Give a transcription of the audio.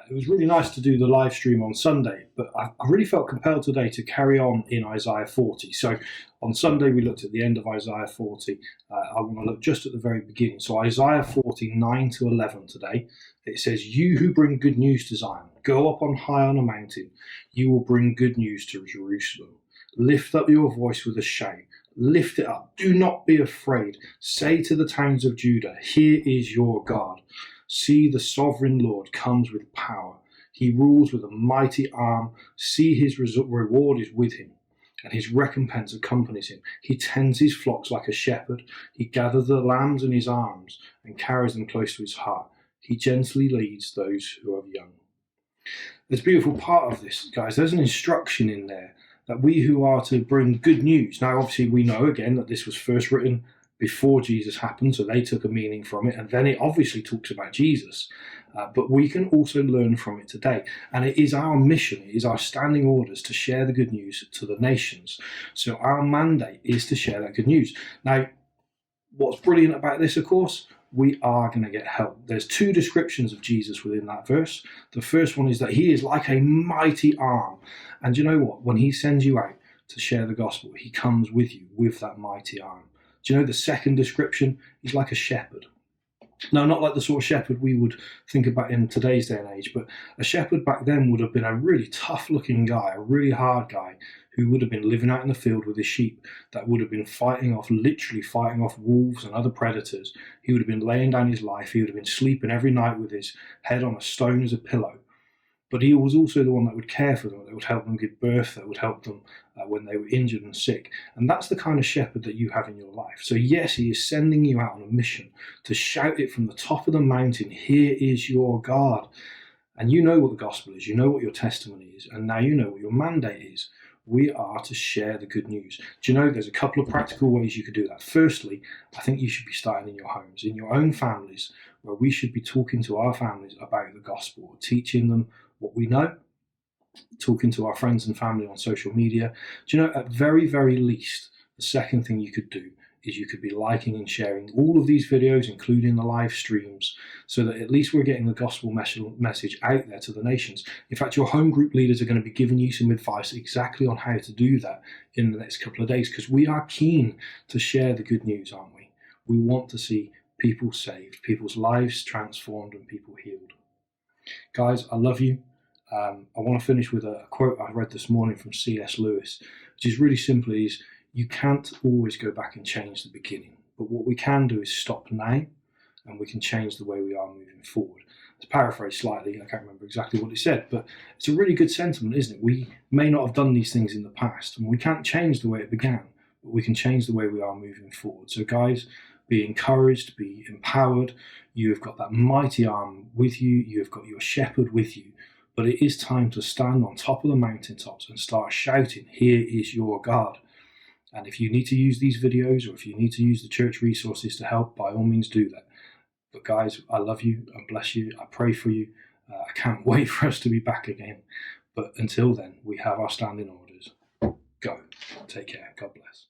It was really nice to do the live stream on Sunday, but I really felt compelled today to carry on in Isaiah 40. So on Sunday, we looked at the end of Isaiah 40. I want to look just at the very beginning. So Isaiah 40, 9 to 11 today. It says, "You who bring good news to Zion, go up on high on a mountain. You will bring good news to Jerusalem. Lift up your voice with a shout. Lift it up. Do not be afraid. Say to the towns of Judah, here is your God. See, the sovereign Lord comes with power. He rules with a mighty arm. See, his reward is with him, and his recompense accompanies him. He tends his flocks like a shepherd. He gathers the lambs in his arms and carries them close to his heart. He gently leads those who are young." There's a beautiful part of this, guys. There's an instruction in there that we who are to bring good news. Now, obviously, we know again that this was first written before Jesus happened, so they took a meaning from it, and then it obviously talks about Jesus. But we can also learn from it today. And it is our mission, it is our standing orders to share the good news to the nations. So our mandate is to share that good news. Now, what's brilliant about this, of course, we are going to get help. There's two descriptions of Jesus within that verse. The first one is that he is like a mighty arm. And you know what? When he sends you out to share the gospel, he comes with you with that mighty arm. Do you know the second description? He's like a shepherd. No, not like the sort of shepherd we would think about in today's day and age, but a shepherd back then would have been a really tough looking guy, a really hard guy who would have been living out in the field with his sheep, that would have been literally fighting off wolves and other predators. He would have been laying down his life. He would have been sleeping every night with his head on a stone as a pillow. But he was also the one that would care for them, that would help them give birth, that would help them when they were injured and sick. And that's the kind of shepherd that you have in your life. So yes, he is sending you out on a mission to shout it from the top of the mountain, here is your God. And you know what the gospel is, you know what your testimony is, and now you know what your mandate is. We are to share the good news. Do you know there's a couple of practical ways you could do that? Firstly, I think you should be starting in your homes, in your own families, where we should be talking to our families about the gospel, teaching them what we know, talking to our friends and family on social media. Do you know, at very, very least, the second thing you could do is you could be liking and sharing all of these videos, including the live streams, so that at least we're getting the gospel message out there to the nations. In fact, your home group leaders are going to be giving you some advice exactly on how to do that in the next couple of days, because we are keen to share the good news, aren't we? We want to see people saved, people's lives transformed, and people healed. Guys, I love you. I want to finish with a quote I read this morning from C.S. Lewis, which is really simple, is you can't always go back and change the beginning, but what we can do is stop now, and we can change the way we are moving forward. To paraphrase slightly, I can't remember exactly what he said, but it's a really good sentiment, isn't it? We may not have done these things in the past, and we can't change the way it began, but we can change the way we are moving forward. So guys, be encouraged, be empowered. You have got that mighty arm with you. You have got your shepherd with you. But it is time to stand on top of the mountaintops and start shouting, here is your God. And if you need to use these videos, or if you need to use the church resources to help, by all means do that. But guys, I love you and bless you. I pray for you. I can't wait for us to be back again. But until then, we have our standing orders. Go. Take care. God bless.